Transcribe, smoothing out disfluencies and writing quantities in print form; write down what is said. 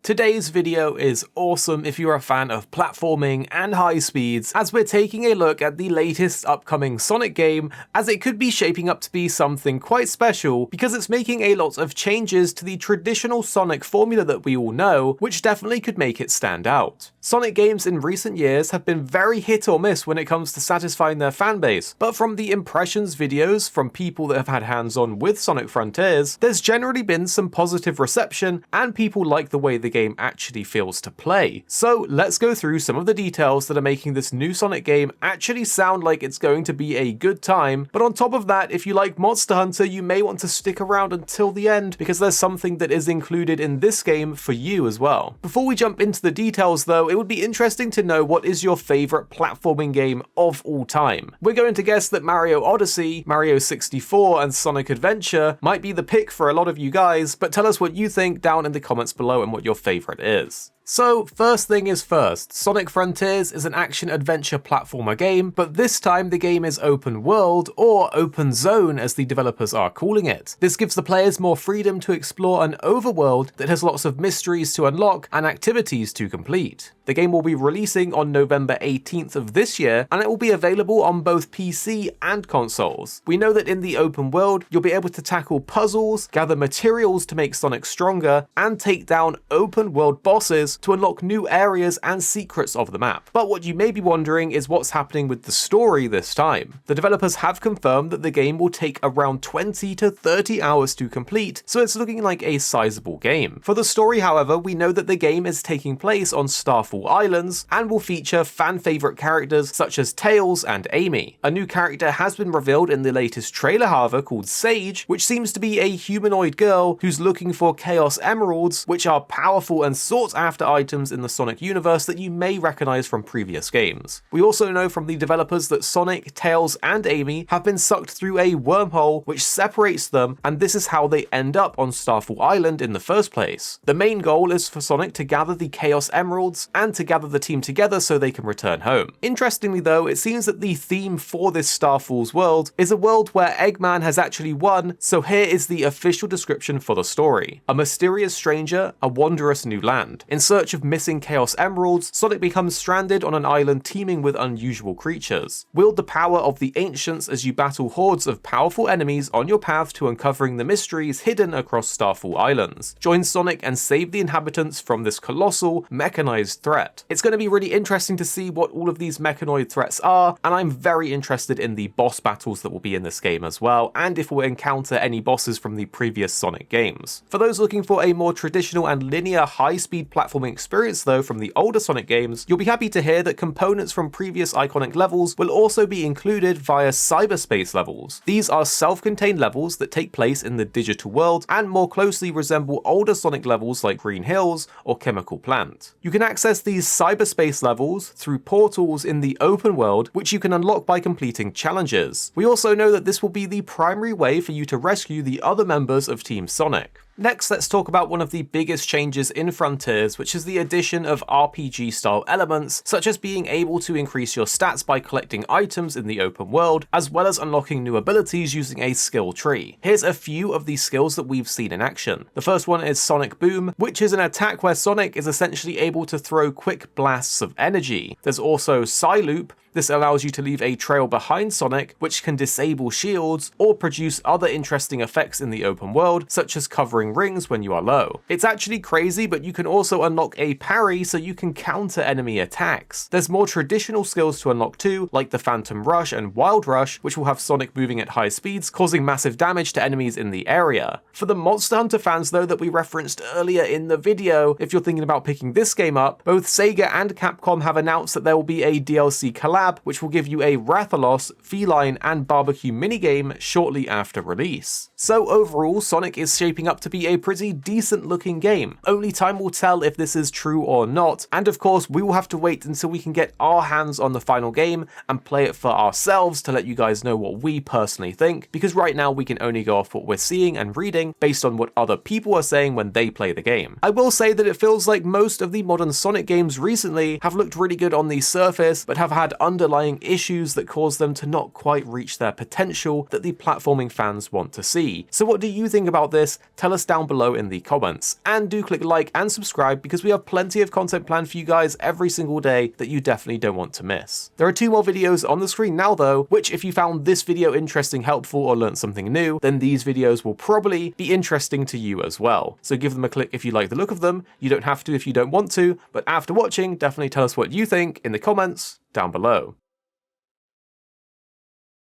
Today's video is awesome if you're a fan of platforming and high speeds, as we're taking a look at the latest upcoming Sonic game, as it could be shaping up to be something quite special because it's making a lot of changes to the traditional Sonic formula that we all know, which definitely could make it stand out. Sonic games in recent years have been very hit or miss when it comes to satisfying their fanbase, but from the impressions videos from people that have had hands-on with Sonic Frontiers, there's generally been some positive reception and people like the way the game actually feels to play. So let's go through some of the details that are making this new Sonic game actually sound like it's going to be a good time, but on top of that, if you like Monster Hunter, you may want to stick around until the end because there's something that is included in this game for you as well. Before we jump into the details though, it would be interesting to know what is your favorite platforming game of all time. We're going to guess that Mario Odyssey, Mario 64 and Sonic Adventure might be the pick for a lot of you guys, but tell us what you think down in the comments below and what your favorite is. So first thing is first, Sonic Frontiers is an action-adventure platformer game, but this time the game is open world, or open zone as the developers are calling it. This gives the players more freedom to explore an overworld that has lots of mysteries to unlock and activities to complete. The game will be releasing on November 18th of this year, and it will be available on both PC and consoles. We know that in the open world, you'll be able to tackle puzzles, gather materials to make Sonic stronger, and take down open world bosses to unlock new areas and secrets of the map. But what you may be wondering is what's happening with the story this time. The developers have confirmed that the game will take around 20 to 30 hours to complete, so it's looking like a sizable game. For the story, however, we know that the game is taking place on Starfall Islands and will feature fan-favorite characters such as Tails and Amy. A new character has been revealed in the latest trailer, however, called Sage, which seems to be a humanoid girl who's looking for Chaos Emeralds, which are powerful and sought-after items in the Sonic universe that you may recognize from previous games. We also know from the developers that Sonic, Tails, and Amy have been sucked through a wormhole which separates them, and this is how they end up on Starfall Island in the first place. The main goal is for Sonic to gather the Chaos Emeralds and to gather the team together so they can return home. Interestingly though, it seems that the theme for this Starfall's world is a world where Eggman has actually won, so here is the official description for the story. A mysterious stranger, a wondrous new land. In search of missing Chaos Emeralds, Sonic becomes stranded on an island teeming with unusual creatures. Wield the power of the ancients as you battle hordes of powerful enemies on your path to uncovering the mysteries hidden across Starfall Islands. Join Sonic and save the inhabitants from this colossal, mechanized threat. It's going to be really interesting to see what all of these mechanoid threats are, and I'm very interested in the boss battles that will be in this game as well, and if we'll encounter any bosses from the previous Sonic games. For those looking for a more traditional and linear high-speed platforming experience though from the older Sonic games, you'll be happy to hear that components from previous iconic levels will also be included via cyberspace levels. These are self-contained levels that take place in the digital world and more closely resemble older Sonic levels like Green Hills or Chemical Plant. You can access these cyberspace levels through portals in the open world, which you can unlock by completing challenges. We also know that this will be the primary way for you to rescue the other members of Team Sonic. Next, let's talk about one of the biggest changes in Frontiers, which is the addition of RPG-style elements, such as being able to increase your stats by collecting items in the open world, as well as unlocking new abilities using a skill tree. Here's a few of the skills that we've seen in action. The first one is Sonic Boom, which is an attack where Sonic is essentially able to throw quick blasts of energy. There's also Psy-Loop. This allows you to leave a trail behind Sonic, which can disable shields or produce other interesting effects in the open world, such as covering rings when you are low. It's actually crazy, but you can also unlock a parry so you can counter enemy attacks. There's more traditional skills to unlock too, like the Phantom Rush and Wild Rush, which will have Sonic moving at high speeds, causing massive damage to enemies in the area. For the Monster Hunter fans though that we referenced earlier in the video, if you're thinking about picking this game up, both Sega and Capcom have announced that there will be a DLC collab which will give you a Rathalos, Feline, and Barbecue minigame shortly after release. So overall, Sonic is shaping up to be a pretty decent looking game. Only time will tell if this is true or not, and of course we will have to wait until we can get our hands on the final game and play it for ourselves to let you guys know what we personally think, because right now we can only go off what we're seeing and reading based on what other people are saying when they play the game. I will say that it feels like most of the modern Sonic games recently have looked really good on the surface, but have had underlying issues that cause them to not quite reach their potential that the platforming fans want to see. So what do you think about this? Tell us down below in the comments. And do click like and subscribe because we have plenty of content planned for you guys every single day that you definitely don't want to miss. There are 2 more videos on the screen now though, which if you found this video interesting, helpful, or learned something new, then these videos will probably be interesting to you as well. So give them a click if you like the look of them. You don't have to if you don't want to, but after watching, definitely tell us what you think in the comments down below.